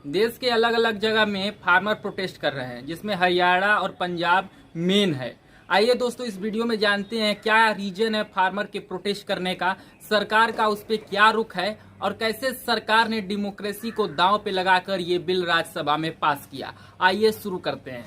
देश के अलग अलग जगह में फार्मर प्रोटेस्ट कर रहे हैं, जिसमें हरियाणा और पंजाब मेन है। आइए दोस्तों, इस वीडियो में जानते हैं क्या रीजन है फार्मर के प्रोटेस्ट करने का, सरकार का उस पर क्या रुख है और कैसे सरकार ने डेमोक्रेसी को दांव पे लगाकर ये बिल राज्यसभा में पास किया। आइए शुरू करते हैं।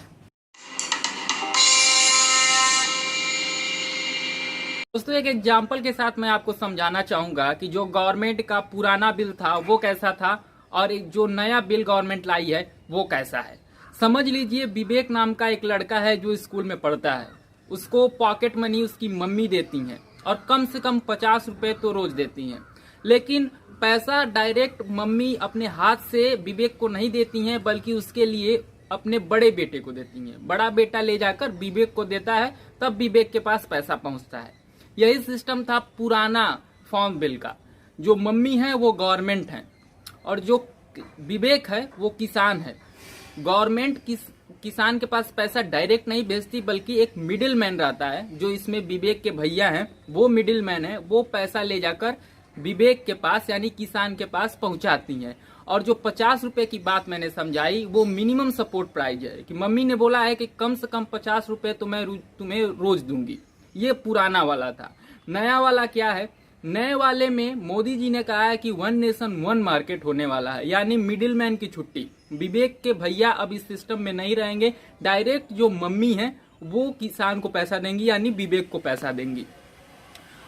दोस्तों, एक एग्जाम्पल के साथ मैं आपको समझाना चाहूंगा कि जो गवर्नमेंट का पुराना बिल था वो कैसा था और एक जो नया बिल गवर्नमेंट लाई है वो कैसा है। समझ लीजिए, विवेक नाम का एक लड़का है जो स्कूल में पढ़ता है। उसको पॉकेट मनी उसकी मम्मी देती हैं और कम से कम 50 रुपए तो रोज देती हैं, लेकिन पैसा डायरेक्ट मम्मी अपने हाथ से विवेक को नहीं देती हैं, बल्कि उसके लिए अपने बड़े बेटे को देती हैं। बड़ा बेटा ले जाकर विवेक को देता है, तब विवेक के पास पैसा पहुंचता है। यही सिस्टम था पुराना फॉर्म बिल का। जो मम्मी है वो गवर्नमेंट है और जो विवेक है वो किसान है। गवर्नमेंट किसान के पास पैसा डायरेक्ट नहीं भेजती, बल्कि एक मिडिल मैन रहता है, जो इसमें विवेक के भैया हैं, वो मिडिल मैन है। वो पैसा ले जाकर विवेक के पास यानी किसान के पास पहुंचाती हैं। और जो 50 रुपए की बात मैंने समझाई वो मिनिमम सपोर्ट प्राइस है कि मम्मी ने बोला है कि कम से कम 50 रुपए तो मैं तुम्हें रोज दूंगी। ये पुराना वाला था। नया वाला क्या है? नए वाले में मोदी जी ने कहा है कि 1 नेशन 1 मार्केट होने वाला है, यानी मिडिल मैन की छुट्टी। विवेक के भैया अब इस सिस्टम में नहीं रहेंगे, डायरेक्ट जो मम्मी है वो किसान को पैसा देंगी यानी विवेक को पैसा देंगी।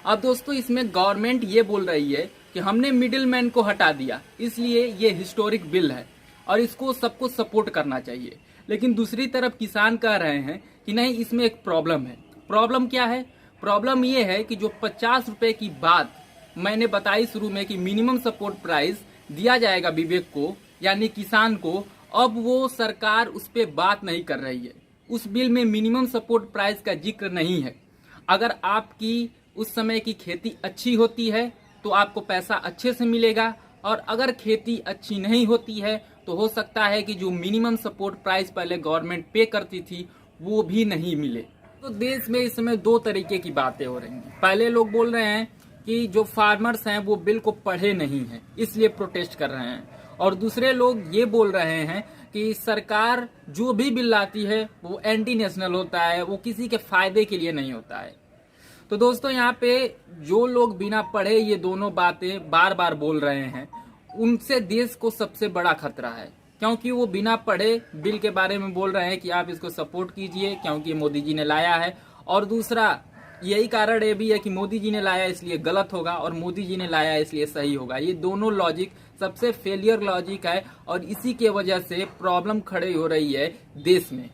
अब दोस्तों, इसमें गवर्नमेंट ये बोल रही है कि हमने मिडिल मैन को हटा दिया, इसलिए ये हिस्टोरिक बिल है और इसको सबको सपोर्ट करना चाहिए। लेकिन दूसरी तरफ किसान कह रहे हैं कि नहीं, इसमें एक प्रॉब्लम है। प्रॉब्लम क्या है? प्रॉब्लम ये है कि जो 50 रुपए की बात मैंने बताई शुरू में कि मिनिमम सपोर्ट प्राइस दिया जाएगा विवेक को यानी किसान को, अब वो सरकार उस पर बात नहीं कर रही है। उस बिल में मिनिमम सपोर्ट प्राइस का जिक्र नहीं है। अगर आपकी उस समय की खेती अच्छी होती है तो आपको पैसा अच्छे से मिलेगा, और अगर खेती अच्छी नहीं होती है तो हो सकता है कि जो मिनिमम सपोर्ट प्राइस पहले गवर्नमेंट पे करती थी वो भी नहीं मिले। तो देश में इस समय 2 तरीके की बातें हो रही हैं। पहले लोग बोल रहे हैं कि जो फार्मर्स हैं वो बिल को पढ़े नहीं हैं, इसलिए प्रोटेस्ट कर रहे हैं, और दूसरे लोग ये बोल रहे हैं कि सरकार जो भी बिल लाती है वो एंटी नेशनल होता है, वो किसी के फायदे के लिए नहीं होता है। तो दोस्तों, यहाँ पे जो लोग बिना पढ़े ये दोनों बातें बार बार बोल रहे हैं, उनसे देश को सबसे बड़ा खतरा है, क्योंकि वो बिना पढ़े बिल के बारे में बोल रहे हैं कि आप इसको सपोर्ट कीजिए क्योंकि मोदी जी ने लाया है। और दूसरा यही कारण ये भी है कि मोदी जी ने लाया इसलिए गलत होगा और मोदी जी ने लाया इसलिए सही होगा। ये दोनों लॉजिक सबसे फेलियर लॉजिक है और इसी के वजह से प्रॉब्लम खड़ी हो रही है देश में।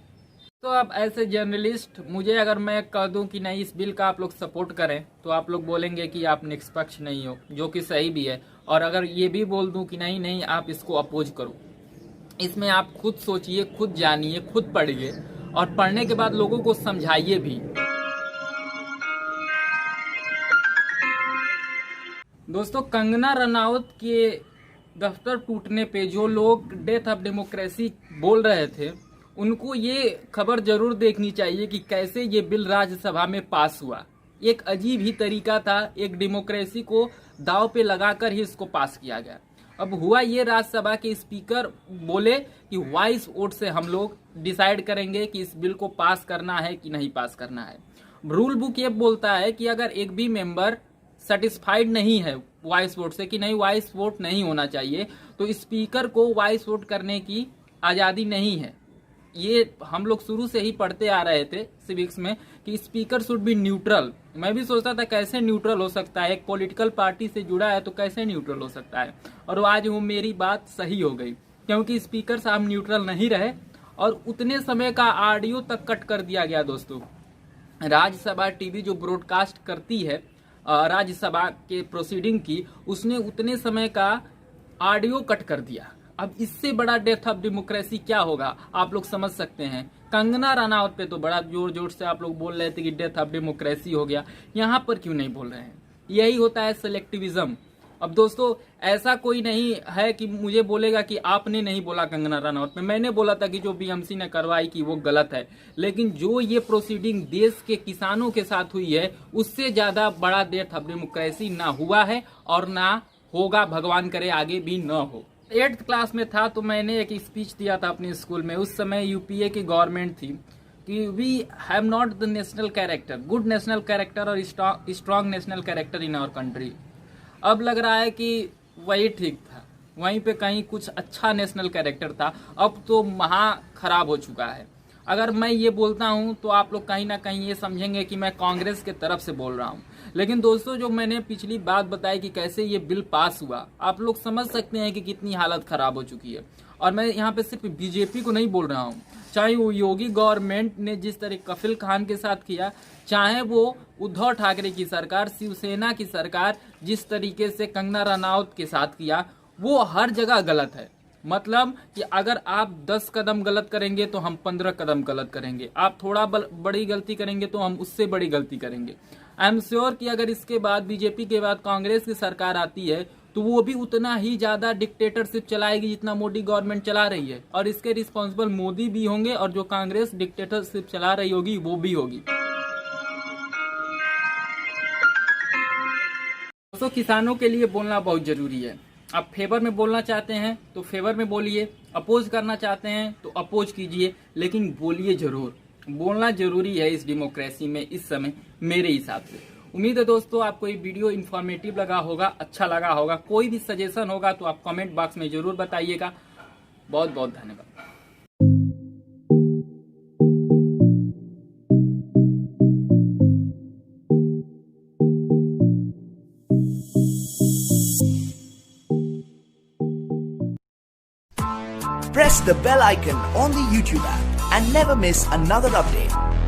तो अब ऐसे जर्नलिस्ट, मुझे अगर मैं कह दूं कि नहीं इस बिल का आप लोग सपोर्ट करें तो आप लोग बोलेंगे कि आप निष्पक्ष नहीं हो, जो कि सही भी है। और अगर ये भी बोल दूं कि नहीं नहीं आप इसको अपोज करो, इसमें आप खुद सोचिए, खुद जानिए, खुद पढ़िए और पढ़ने के बाद लोगों को समझाइए भी। दोस्तों, कंगना रनौत के दफ्तर टूटने पे जो लोग डेथ ऑफ डेमोक्रेसी बोल रहे थे, उनको ये खबर जरूर देखनी चाहिए कि कैसे ये बिल राज्यसभा में पास हुआ। एक अजीब ही तरीका था, एक डेमोक्रेसी को दांव पे लगाकर ही इसको पास किया गया। अब हुआ ये, राज्यसभा के स्पीकर बोले कि वॉइस वोट से हम लोग डिसाइड करेंगे कि इस बिल को पास करना है कि नहीं पास करना है। रूल बुक ये बोलता है कि अगर एक भी मेंबर सेटिस्फाइड नहीं है वॉइस वोट से कि नहीं वॉइस वोट नहीं होना चाहिए, तो स्पीकर को वॉइस वोट करने की आज़ादी नहीं है। ये हम लोग शुरू से ही पढ़ते आ रहे थे सिविक्स में कि स्पीकर शुड बी न्यूट्रल। मैं भी सोचता था कैसे न्यूट्रल हो सकता है, एक पॉलिटिकल पार्टी से जुड़ा है तो कैसे न्यूट्रल हो सकता है। और आज वो मेरी बात सही हो गई, क्योंकि स्पीकर साहब न्यूट्रल नहीं रहे और उतने समय का ऑडियो तक कट कर दिया गया। दोस्तों, राज्यसभा टीवी जो ब्रॉडकास्ट करती है राज्यसभा के प्रोसीडिंग की, उसने उतने समय का ऑडियो कट कर दिया। अब इससे बड़ा डेथ ऑफ डेमोक्रेसी क्या होगा आप लोग समझ सकते हैं। कंगना रनौत पे तो बड़ा जोर जोर से आप लोग बोल रहे थे कि डेथ ऑफ डेमोक्रेसी हो गया, यहाँ पर क्यों नहीं बोल रहे हैं? यही होता है सिलेक्टिविज्म। अब दोस्तों, ऐसा कोई नहीं है कि मुझे बोलेगा कि आपने नहीं बोला कंगना रनौत पे, मैंने बोला था कि जो बीएमसी ने कार्रवाई की वो गलत है। लेकिन जो ये प्रोसीडिंग देश के किसानों के साथ हुई है, उससे ज्यादा बड़ा डेथ ऑफ डेमोक्रेसी ना हुआ है और ना होगा, भगवान करे आगे भी न हो। 8th क्लास में था तो मैंने एक स्पीच दिया था अपने स्कूल में। उस समय यूपीए की गवर्नमेंट थी कि we have not the national character, good national character और strong national character in our country. अब लग रहा है कि वही ठीक था, वहीं पे कहीं कुछ अच्छा नेशनल कैरेक्टर था। अब तो महा खराब हो चुका है। अगर मैं ये बोलता हूं तो आप लोग कहीं ना कहीं ये समझेंगे कि मैं कांग्रेस के तरफ से बोल रहा हूं, लेकिन दोस्तों जो मैंने पिछली बात बताई कि कैसे ये बिल पास हुआ, आप लोग समझ सकते हैं कि कितनी हालत खराब हो चुकी है। और मैं यहाँ पे सिर्फ बीजेपी को नहीं बोल रहा हूँ, चाहे वो योगी गवर्नमेंट ने जिस तरह कफिल खान के साथ किया, चाहे वो उद्धव ठाकरे की सरकार, शिवसेना की सरकार जिस तरीके से कंगना रनौत के साथ किया, वो हर जगह गलत है। मतलब कि अगर आप 10 कदम गलत करेंगे तो हम 15 कदम गलत करेंगे, आप थोड़ा बड़ी गलती करेंगे तो हम उससे बड़ी गलती करेंगे। आई एम श्योर कि अगर इसके बाद बीजेपी के बाद कांग्रेस की सरकार आती है तो वो भी उतना ही ज्यादा डिक्टेटरशिप चलाएगी जितना मोदी गवर्नमेंट चला रही है, और इसके रिस्पॉन्सिबल मोदी भी होंगे और जो कांग्रेस डिक्टेटरशिप चला रही होगी वो भी होगी। दोस्तों किसानों के लिए बोलना बहुत जरूरी है। आप फेवर में बोलना चाहते हैं तो फेवर में बोलिए, अपोज करना चाहते हैं तो अपोज कीजिए, लेकिन बोलिए जरूर। बोलना जरूरी है इस डेमोक्रेसी में इस समय मेरे हिसाब से। उम्मीद है दोस्तों आपको ये वीडियो इन्फॉर्मेटिव लगा होगा, अच्छा लगा होगा। कोई भी सजेशन होगा तो आप कमेंट बॉक्स में जरूर बताइएगा। बहुत बहुत धन्यवाद। Press the bell icon on the YouTube app and never miss another update.